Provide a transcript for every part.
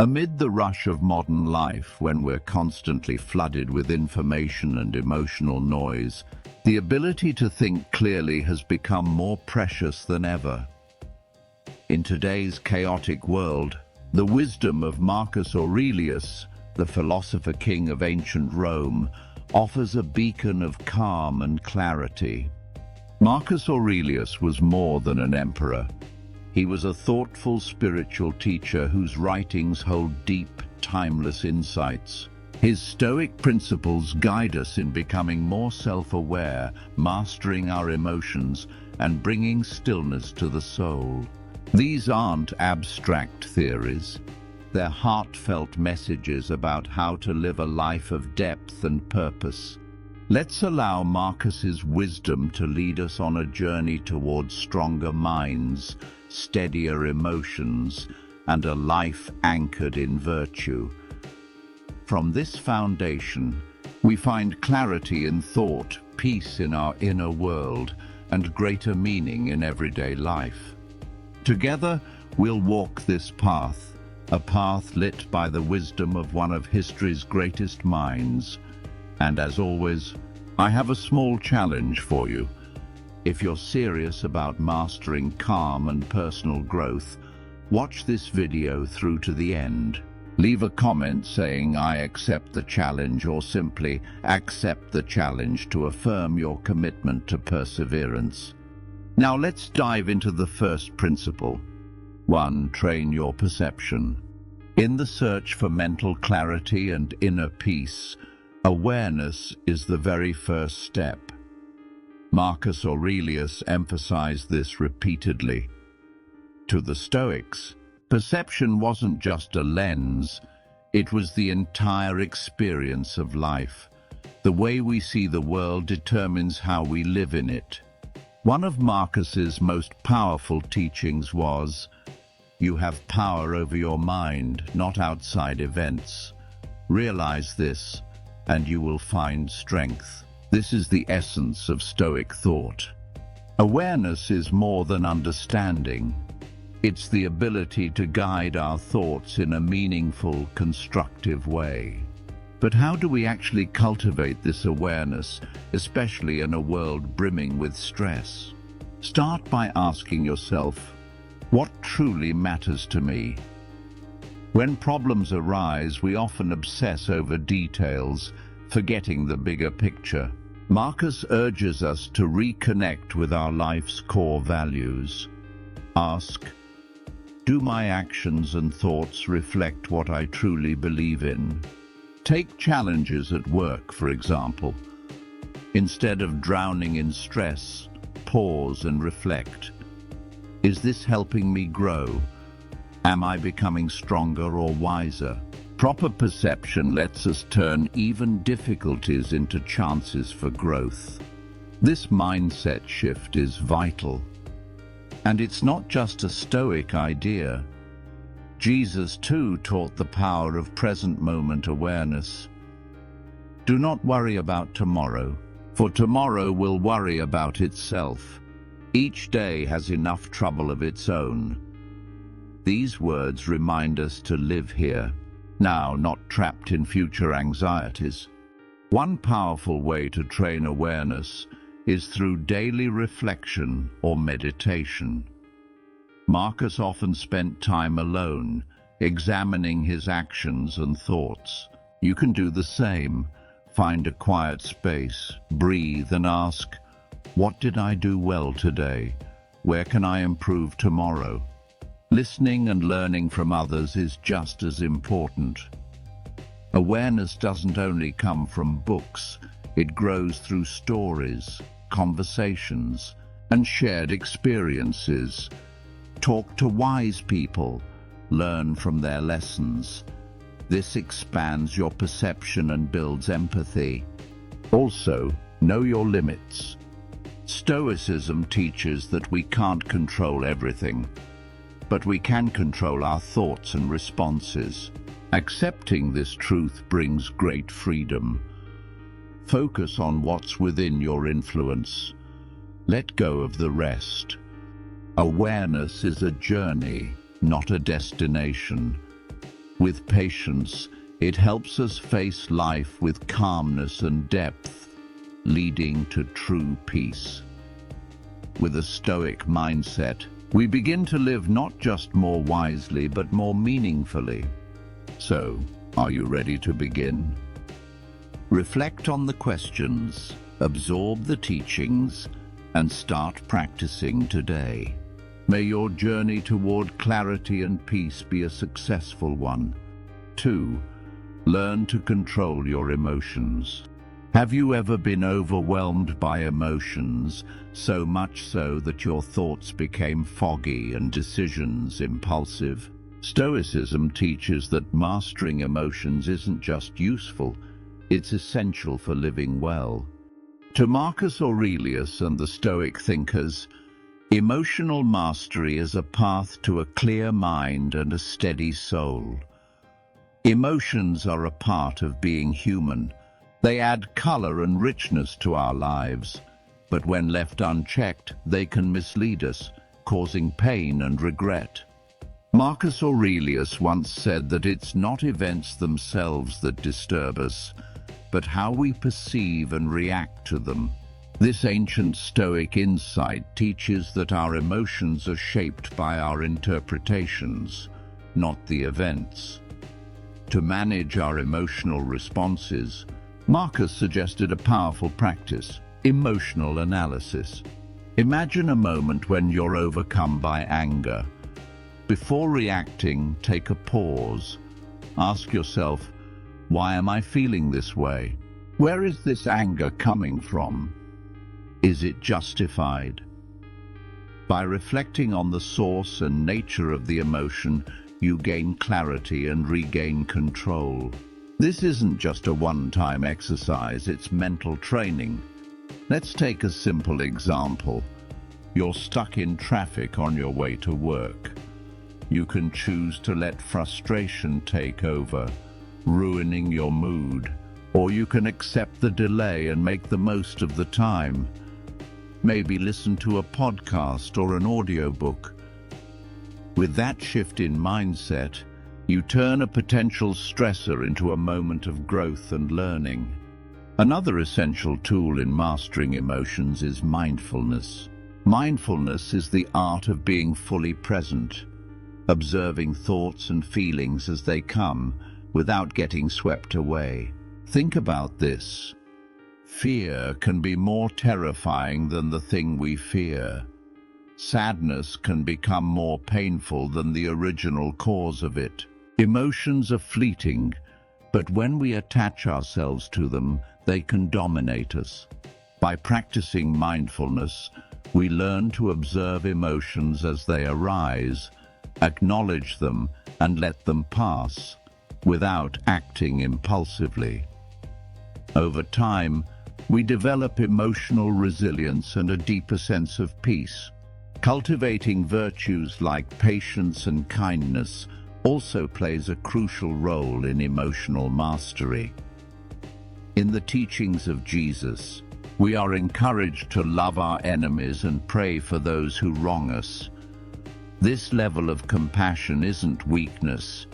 Amid the rush of modern life, when we're constantly flooded with information and emotional noise, the ability to think clearly has become more precious than ever. In today's chaotic world, the wisdom of Marcus Aurelius, the philosopher king of ancient Rome, offers a beacon of calm and clarity. Marcus Aurelius was more than an emperor. He was a thoughtful spiritual teacher whose writings hold deep, timeless insights. His Stoic principles guide us in becoming more self-aware, mastering our emotions, and bringing stillness to the soul. These aren't abstract theories. They're heartfelt messages about how to live a life of depth and purpose. Let's allow Marcus's wisdom to lead us on a journey towards stronger minds, steadier emotions, and a life anchored in virtue. From this foundation, we find clarity in thought, peace in our inner world, and greater meaning in everyday life. Together, we'll walk this path, a path lit by the wisdom of one of history's greatest minds. And as always, I have a small challenge for you. If you're serious about mastering calm and personal growth, watch this video through to the end. Leave a comment saying "I accept the challenge" or simply "accept the challenge" to affirm your commitment to perseverance. Now let's dive into the first principle. 1. Train your perception. In the search for mental clarity and inner peace, awareness is the very first step. Marcus Aurelius emphasized this repeatedly. To the Stoics, perception wasn't just a lens, it was the entire experience of life. The way we see the world determines how we live in it. One of Marcus's most powerful teachings was, "You have power over your mind, not outside events. Realize this, and you will find strength." This is the essence of Stoic thought. Awareness is more than understanding. It's the ability to guide our thoughts in a meaningful, constructive way. But how do we actually cultivate this awareness, especially in a world brimming with stress? Start by asking yourself, what truly matters to me? When problems arise, we often obsess over details, forgetting the bigger picture. Marcus urges us to reconnect with our life's core values. Ask, do my actions and thoughts reflect what I truly believe in? Take challenges at work, for example. Instead of drowning in stress, pause and reflect. Is this helping me grow? Am I becoming stronger or wiser? Proper perception lets us turn even difficulties into chances for growth. This mindset shift is vital. And it's not just a Stoic idea. Jesus too taught the power of present moment awareness. Do not worry about tomorrow, for tomorrow will worry about itself. Each day has enough trouble of its own. These words remind us to live here, now, not trapped in future anxieties. One powerful way to train awareness is through daily reflection or meditation. Marcus often spent time alone, examining his actions and thoughts. You can do the same. Find a quiet space, breathe and ask, what did I do well today? Where can I improve tomorrow? Listening and learning from others is just as important. Awareness doesn't only come from books, it grows through stories, conversations, and shared experiences. Talk to wise people, learn from their lessons. This expands your perception and builds empathy. Also, know your limits. Stoicism teaches that we can't control everything, but we can control our thoughts and responses. Accepting this truth brings great freedom. Focus on what's within your influence. Let go of the rest. Awareness is a journey, not a destination. With patience, it helps us face life with calmness and depth, leading to true peace. With a Stoic mindset, we begin to live not just more wisely but more meaningfully. So, are you ready to begin? Reflect on the questions, absorb the teachings, and start practicing today. May your journey toward clarity and peace be a successful one. 2. Learn to control your emotions. Have you ever been overwhelmed by emotions, so much so that your thoughts became foggy and decisions impulsive? Stoicism teaches that mastering emotions isn't just useful, it's essential for living well. To Marcus Aurelius and the Stoic thinkers, emotional mastery is a path to a clear mind and a steady soul. Emotions are a part of being human. They add color and richness to our lives, but when left unchecked, they can mislead us, causing pain and regret. Marcus Aurelius once said that it's not events themselves that disturb us, but how we perceive and react to them. This ancient Stoic insight teaches that our emotions are shaped by our interpretations, not the events. To manage our emotional responses, Marcus suggested a powerful practice: emotional analysis. Imagine a moment when you're overcome by anger. Before reacting, take a pause. Ask yourself, why am I feeling this way? Where is this anger coming from? Is it justified? By reflecting on the source and nature of the emotion, you gain clarity and regain control. This isn't just a one-time exercise, it's mental training. Let's take a simple example. You're stuck in traffic on your way to work. You can choose to let frustration take over, ruining your mood, or you can accept the delay and make the most of the time. Maybe listen to a podcast or an audiobook. With that shift in mindset, you turn a potential stressor into a moment of growth and learning. Another essential tool in mastering emotions is mindfulness. Mindfulness is the art of being fully present, observing thoughts and feelings as they come, without getting swept away. Think about this. Fear can be more terrifying than the thing we fear. Sadness can become more painful than the original cause of it. Emotions are fleeting, but when we attach ourselves to them, they can dominate us. By practicing mindfulness, we learn to observe emotions as they arise, acknowledge them, and let them pass, without acting impulsively. Over time, we develop emotional resilience and a deeper sense of peace. Cultivating virtues like patience and kindness also plays a crucial role in emotional mastery. In the teachings of Jesus, we are encouraged to love our enemies and pray for those who wrong us. This level of compassion isn't weakness,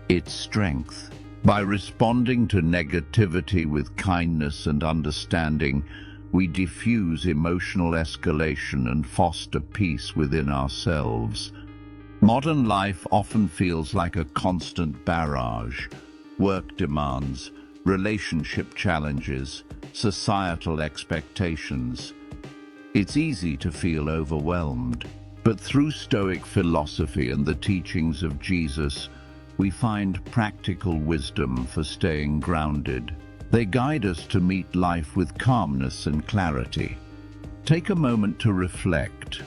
it's strength. By responding to negativity with kindness and understanding, we diffuse emotional escalation and foster peace within ourselves. Modern life often feels like a constant barrage. Work demands, relationship challenges, societal expectations. It's easy to feel overwhelmed. But through Stoic philosophy and the teachings of Jesus, we find practical wisdom for staying grounded. They guide us to meet life with calmness and clarity. Take a moment to reflect.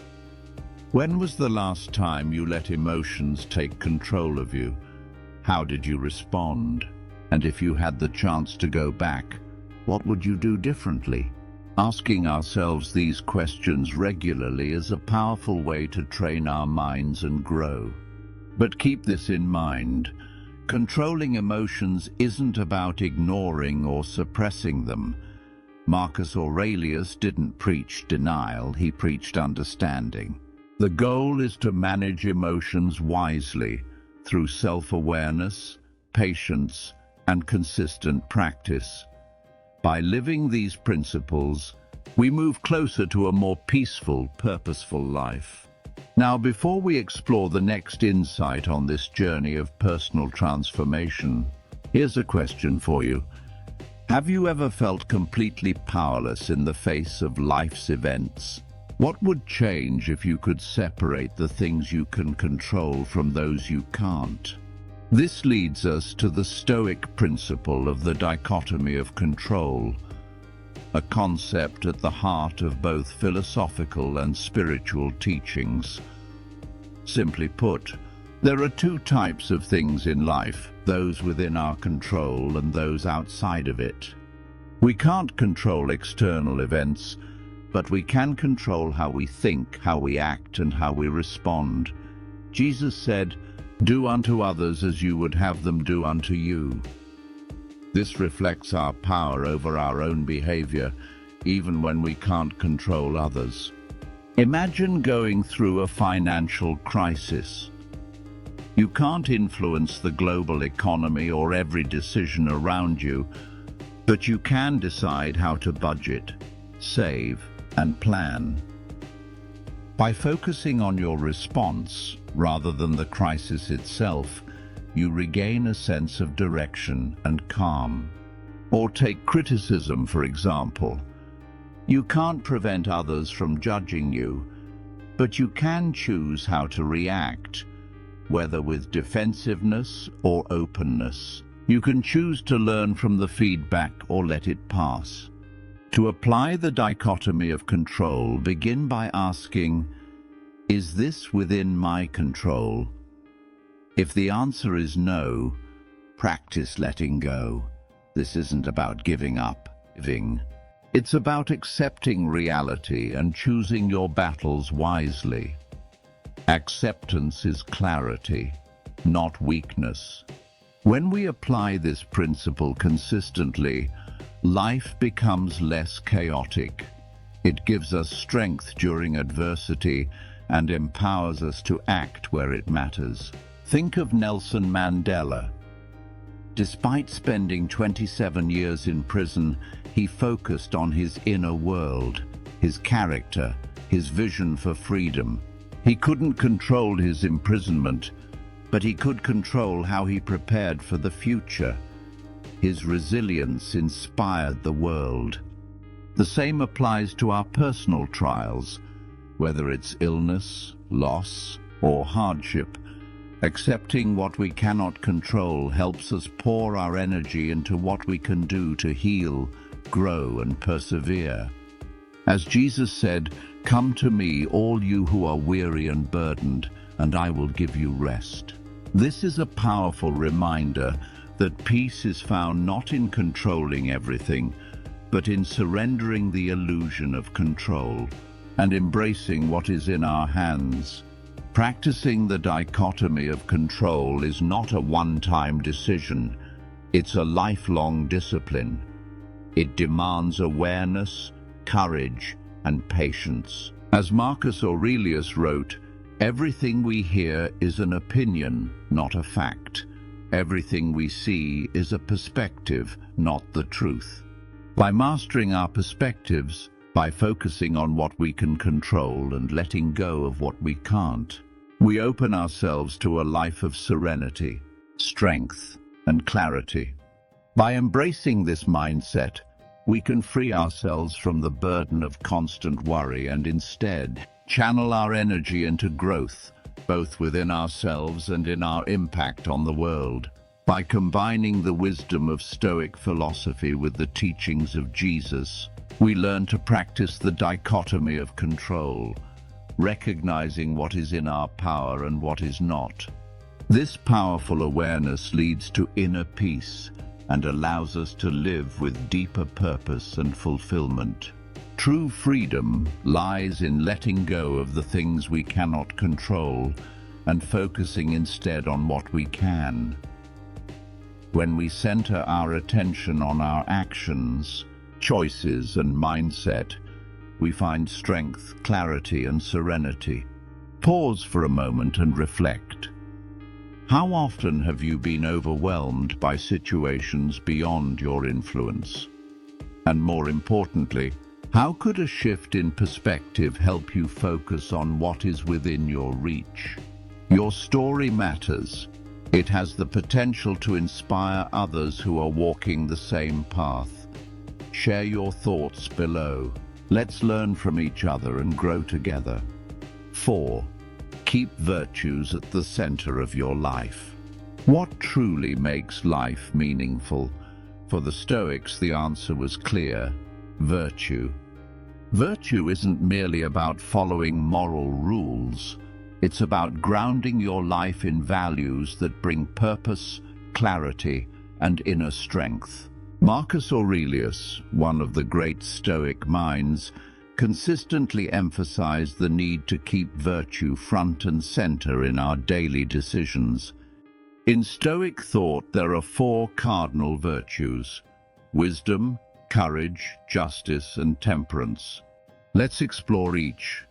When was the last time you let emotions take control of you? How did you respond? And if you had the chance to go back, what would you do differently? Asking ourselves these questions regularly is a powerful way to train our minds and grow. But keep this in mind. Controlling emotions isn't about ignoring or suppressing them. Marcus Aurelius didn't preach denial, he preached understanding. The goal is to manage emotions wisely through self-awareness, patience, and consistent practice. By living these principles, we move closer to a more peaceful, purposeful life. Now, before we explore the next insight on this journey of personal transformation, here's a question for you. Have you ever felt completely powerless in the face of life's events? What would change if you could separate the things you can control from those you can't? This leads us to the Stoic principle of the dichotomy of control, a concept at the heart of both philosophical and spiritual teachings. Simply put, there are two types of things in life, those within our control and those outside of it. We can't control external events, but we can control how we think, how we act, and how we respond. Jesus said, "Do unto others as you would have them do unto you." This reflects our power over our own behavior, even when we can't control others. Imagine going through a financial crisis. You can't influence the global economy or every decision around you, but you can decide how to budget, save, and plan. By focusing on your response rather than the crisis itself, you regain a sense of direction and calm. Or take criticism, for example. You can't prevent others from judging you, but you can choose how to react, whether with defensiveness or openness. You can choose to learn from the feedback or let it pass. To apply the dichotomy of control, begin by asking, is this within my control? If the answer is no, practice letting go. This isn't about giving up, giving. It's about accepting reality and choosing your battles wisely. Acceptance is clarity, not weakness. When we apply this principle consistently, life becomes less chaotic. It gives us strength during adversity and empowers us to act where it matters. Think of Nelson Mandela. Despite spending 27 years in prison, he focused on his inner world, his character, his vision for freedom. He couldn't control his imprisonment, but he could control how he prepared for the future. His resilience inspired the world. The same applies to our personal trials, whether it's illness, loss, or hardship. Accepting what we cannot control helps us pour our energy into what we can do to heal, grow, and persevere. As Jesus said, "Come to me, all you who are weary and burdened, and I will give you rest." This is a powerful reminder that peace is found not in controlling everything, but in surrendering the illusion of control and embracing what is in our hands. Practicing the dichotomy of control is not a one-time decision. It's a lifelong discipline. It demands awareness, courage, and patience. As Marcus Aurelius wrote, "Everything we hear is an opinion, not a fact. Everything we see is a perspective, not the truth." By mastering our perspectives, by focusing on what we can control and letting go of what we can't, we open ourselves to a life of serenity, strength, and clarity. By embracing this mindset, we can free ourselves from the burden of constant worry and instead channel our energy into growth, both within ourselves and in our impact on the world. By combining the wisdom of Stoic philosophy with the teachings of Jesus, we learn to practice the dichotomy of control, recognizing what is in our power and what is not. This powerful awareness leads to inner peace and allows us to live with deeper purpose and fulfillment. True freedom lies in letting go of the things we cannot control and focusing instead on what we can. When we center our attention on our actions, choices, and mindset, we find strength, clarity, and serenity. Pause for a moment and reflect. How often have you been overwhelmed by situations beyond your influence? And more importantly, how could a shift in perspective help you focus on what is within your reach? Your story matters. It has the potential to inspire others who are walking the same path. Share your thoughts below. Let's learn from each other and grow together. 4. Keep virtues at the center of your life. What truly makes life meaningful? For the Stoics, the answer was clear: virtue. Virtue isn't merely about following moral rules. It's about grounding your life in values that bring purpose, clarity, and inner strength. Marcus Aurelius, one of the great Stoic minds, consistently emphasized the need to keep virtue front and center in our daily decisions. In Stoic thought, there are 4 cardinal virtues: wisdom, courage, justice, and temperance. Let's explore each.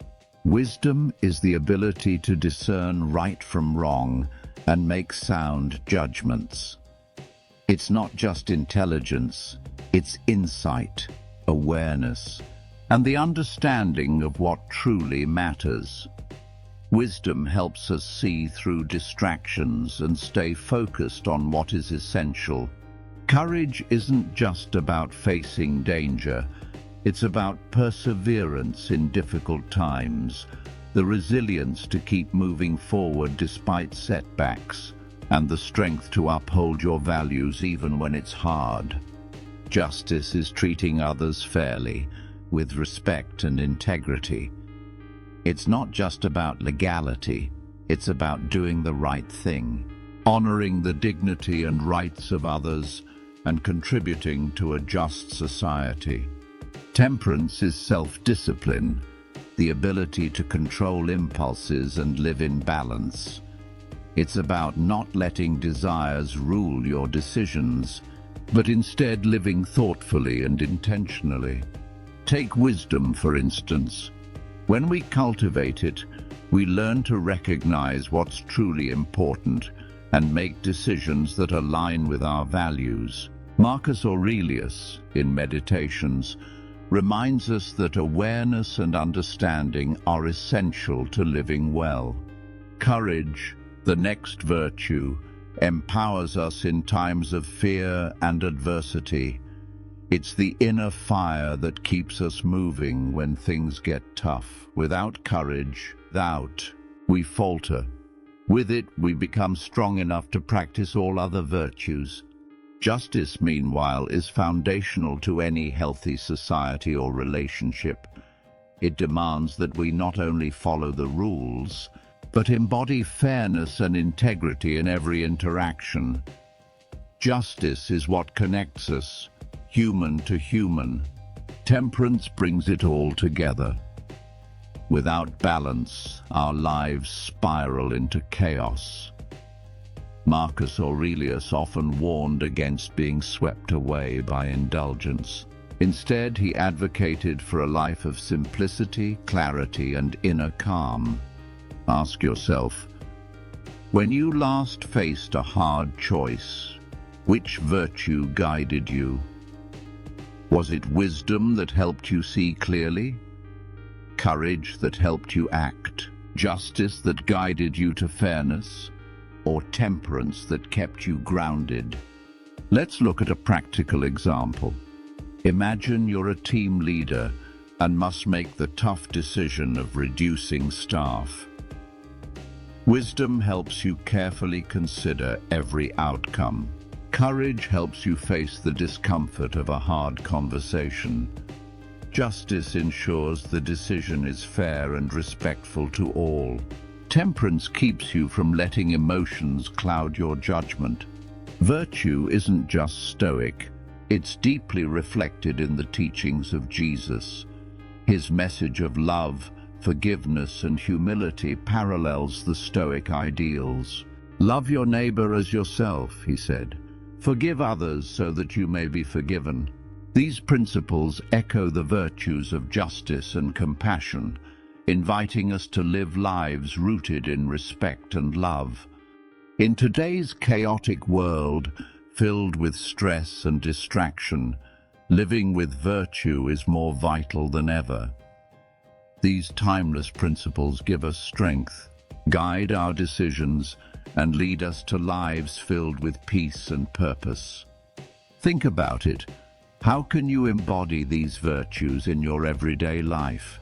Wisdom is the ability to discern right from wrong and make sound judgments. It's not just intelligence, it's insight, awareness, and the understanding of what truly matters. Wisdom helps us see through distractions and stay focused on what is essential. Courage isn't just about facing danger, it's about perseverance in difficult times, the resilience to keep moving forward despite setbacks, and the strength to uphold your values even when it's hard. Justice is treating others fairly, with respect and integrity. It's not just about legality, it's about doing the right thing, honoring the dignity and rights of others, and contributing to a just society. Temperance is self-discipline, the ability to control impulses and live in balance. It's about not letting desires rule your decisions, but instead living thoughtfully and intentionally. Take wisdom, for instance. When we cultivate it, we learn to recognize what's truly important and make decisions that align with our values. Marcus Aurelius, in Meditations, reminds us that awareness and understanding are essential to living well. Courage, the next virtue, empowers us in times of fear and adversity. It's the inner fire that keeps us moving when things get tough. Without courage, we falter. With it, we become strong enough to practice all other virtues. Justice, meanwhile, is foundational to any healthy society or relationship. It demands that we not only follow the rules, but embody fairness and integrity in every interaction. Justice is what connects us, human to human. Temperance brings it all together. Without balance, our lives spiral into chaos. Marcus Aurelius often warned against being swept away by indulgence. Instead, he advocated for a life of simplicity, clarity, and inner calm. Ask yourself, when you last faced a hard choice, which virtue guided you? Was it wisdom that helped you see clearly? Courage that helped you act? Justice that guided you to fairness? Or temperance that kept you grounded? Let's look at a practical example. Imagine you're a team leader and must make the tough decision of reducing staff. Wisdom helps you carefully consider every outcome. Courage helps you face the discomfort of a hard conversation. Justice ensures the decision is fair and respectful to all. Temperance keeps you from letting emotions cloud your judgment. Virtue isn't just Stoic, it's deeply reflected in the teachings of Jesus. His message of love, forgiveness, and humility parallels the Stoic ideals. Love your neighbor as yourself, he said. Forgive others so that you may be forgiven. These principles echo the virtues of justice and compassion, inviting us to live lives rooted in respect and love. In today's chaotic world, filled with stress and distraction, living with virtue is more vital than ever. These timeless principles give us strength, guide our decisions, and lead us to lives filled with peace and purpose. Think about it. How can you embody these virtues in your everyday life?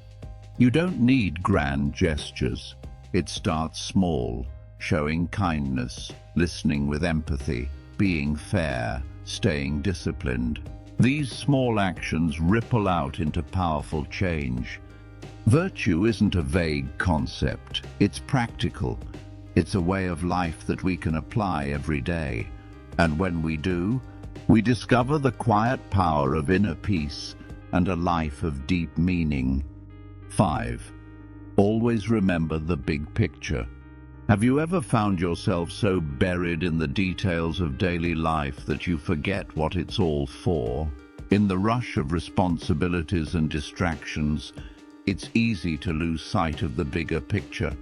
You don't need grand gestures. It starts small, showing kindness, listening with empathy, being fair, staying disciplined. These small actions ripple out into powerful change. Virtue isn't a vague concept. It's practical. It's a way of life that we can apply every day. And when we do, we discover the quiet power of inner peace and a life of deep meaning. 5. Always remember the big picture. Have you ever found yourself so buried in the details of daily life that you forget what it's all for? In the rush of responsibilities and distractions, it's easy to lose sight of the bigger picture.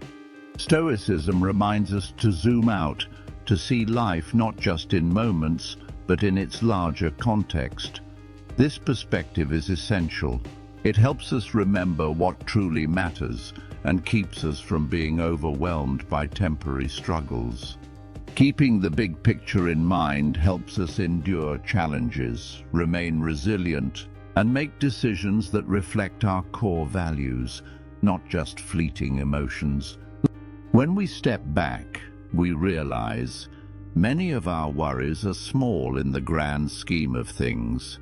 Stoicism reminds us to zoom out, to see life not just in moments, but in its larger context. This perspective is essential. It helps us remember what truly matters and keeps us from being overwhelmed by temporary struggles. Keeping the big picture in mind helps us endure challenges, remain resilient, and make decisions that reflect our core values, not just fleeting emotions. When we step back, we realize many of our worries are small in the grand scheme of things.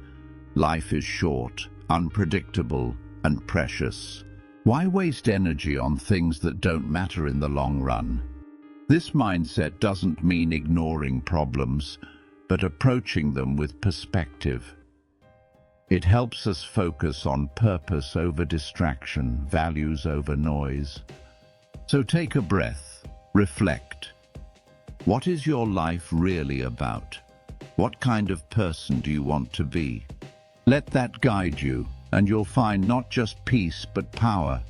Life is short, unpredictable, and precious. Why waste energy on things that don't matter in the long run? This mindset doesn't mean ignoring problems, but approaching them with perspective. It helps us focus on purpose over distraction, values over noise. So take a breath, reflect. What is your life really about? What kind of person do you want to be? Let that guide you, and you'll find not just peace but power.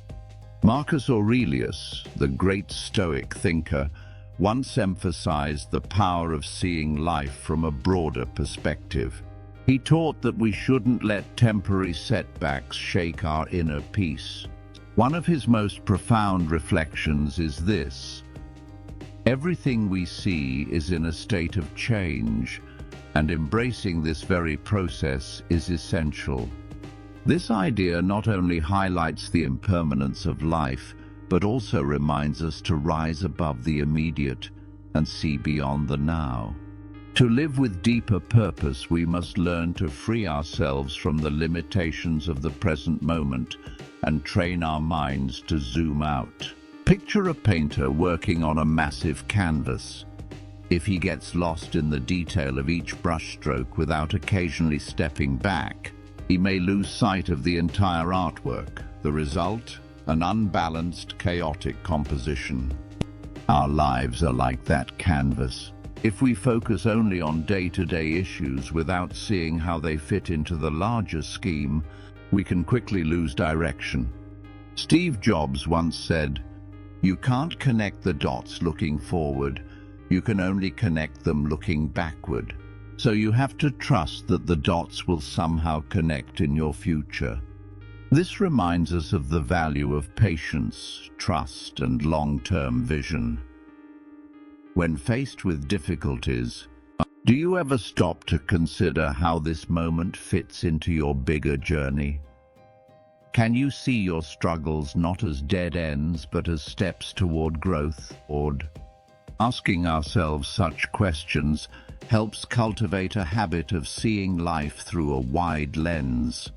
Marcus Aurelius, the great Stoic thinker, once emphasized the power of seeing life from a broader perspective. He taught that we shouldn't let temporary setbacks shake our inner peace. One of his most profound reflections is this: everything we see is in a state of change, and embracing this very process is essential. This idea not only highlights the impermanence of life, but also reminds us to rise above the immediate and see beyond the now. To live with deeper purpose, we must learn to free ourselves from the limitations of the present moment and train our minds to zoom out. Picture a painter working on a massive canvas. If he gets lost in the detail of each brushstroke without occasionally stepping back, he may lose sight of the entire artwork. The result? An unbalanced, chaotic composition. Our lives are like that canvas. If we focus only on day-to-day issues without seeing how they fit into the larger scheme, we can quickly lose direction. Steve Jobs once said, "You can't connect the dots looking forward, you can only connect them looking backward. So you have to trust that the dots will somehow connect in your future." This reminds us of the value of patience, trust, and long-term vision. When faced with difficulties, do you ever stop to consider how this moment fits into your bigger journey? Can you see your struggles not as dead ends, but as steps toward growth? Asking ourselves such questions helps cultivate a habit of seeing life through a wide lens.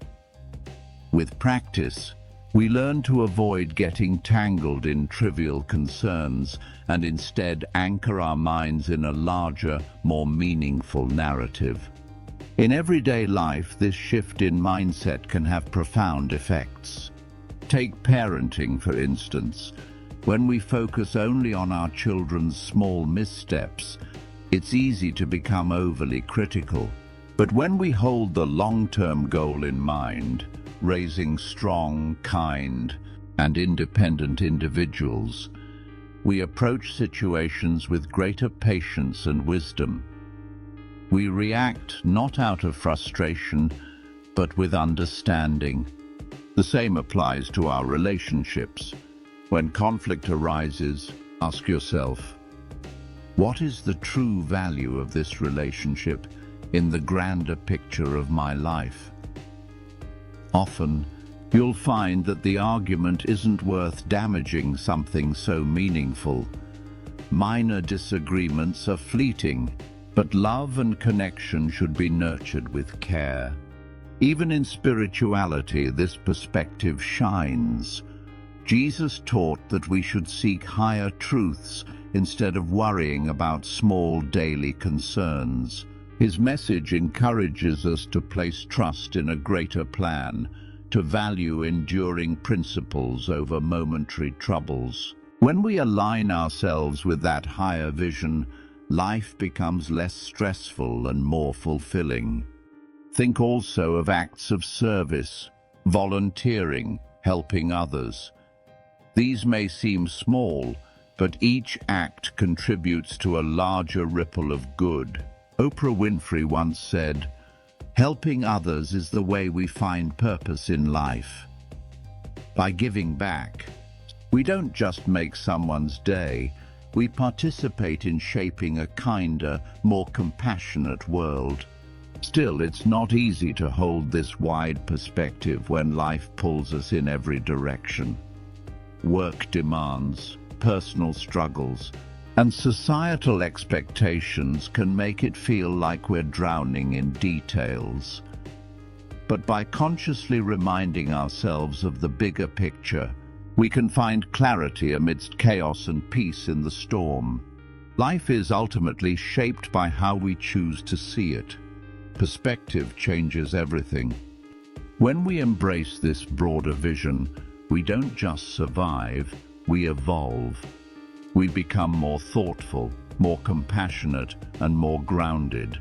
With practice, we learn to avoid getting tangled in trivial concerns and instead anchor our minds in a larger, more meaningful narrative. In everyday life, this shift in mindset can have profound effects. Take parenting, for instance. When we focus only on our children's small missteps, it's easy to become overly critical. But when we hold the long-term goal in mind, raising strong, kind, and independent individuals, We approach situations with greater patience and wisdom. We react not out of frustration, but with understanding. The same applies to our relationships. When conflict arises, ask yourself, what is the true value of this relationship in the grander picture of my life? Often, you'll find that the argument isn't worth damaging something so meaningful. Minor disagreements are fleeting, but love and connection should be nurtured with care. Even in spirituality, this perspective shines. Jesus taught that we should seek higher truths instead of worrying about small daily concerns. His message encourages us to place trust in a greater plan, to value enduring principles over momentary troubles. When we align ourselves with that higher vision, life becomes less stressful and more fulfilling. Think also of acts of service, volunteering, helping others. These may seem small, but each act contributes to a larger ripple of good. Oprah Winfrey once said, "Helping others is the way we find purpose in life." By giving back, we don't just make someone's day, we participate in shaping a kinder, more compassionate world. Still, it's not easy to hold this wide perspective when life pulls us in every direction. Work demands, personal struggles, and societal expectations can make it feel like we're drowning in details. But by consciously reminding ourselves of the bigger picture, we can find clarity amidst chaos and peace in the storm. Life is ultimately shaped by how we choose to see it. Perspective changes everything. When we embrace this broader vision, we don't just survive, we evolve. We become more thoughtful, more compassionate, and more grounded.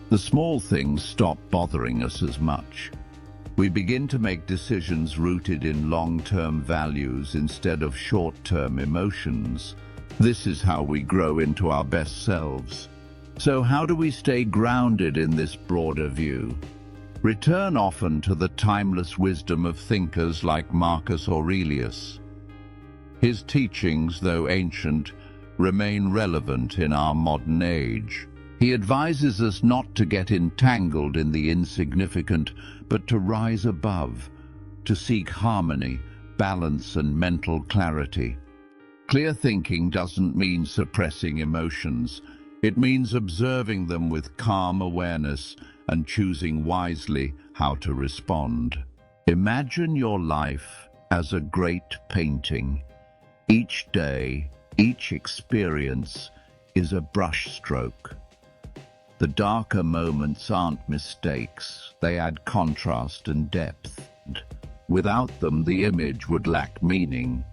The small things stop bothering us as much. We begin to make decisions rooted in long-term values instead of short-term emotions. This is how we grow into our best selves. So how do we stay grounded in this broader view? Return often to the timeless wisdom of thinkers like Marcus Aurelius. His teachings, though ancient, remain relevant in our modern age. He advises us not to get entangled in the insignificant, but to rise above, to seek harmony, balance, and mental clarity. Clear thinking doesn't mean suppressing emotions. It means observing them with calm awareness and choosing wisely how to respond. Imagine your life as a great painting. Each day, each experience is a brushstroke. The darker moments aren't mistakes, they add contrast and depth. Without them, the image would lack meaning.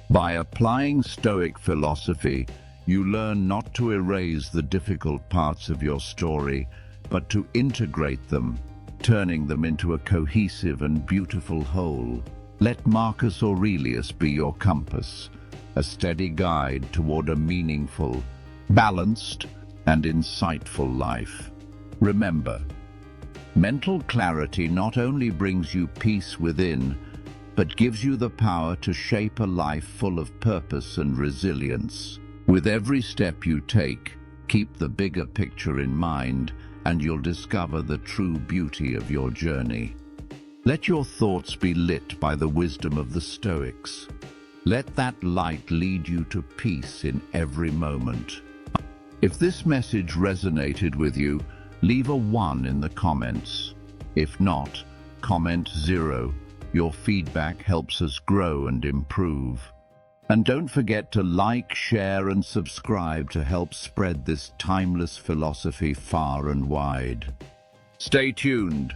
By applying Stoic philosophy, you learn not to erase the difficult parts of your story, but to integrate them, turning them into a cohesive and beautiful whole. Let Marcus Aurelius be your compass, a steady guide toward a meaningful, balanced, and insightful life. Remember, mental clarity not only brings you peace within, but gives you the power to shape a life full of purpose and resilience. With every step you take, keep the bigger picture in mind, and you'll discover the true beauty of your journey. Let your thoughts be lit by the wisdom of the Stoics. Let that light lead you to peace in every moment. If this message resonated with you, leave a 1 in the comments. If not, comment 0. Your feedback helps us grow and improve. And don't forget to like, share, and subscribe to help spread this timeless philosophy far and wide. Stay tuned.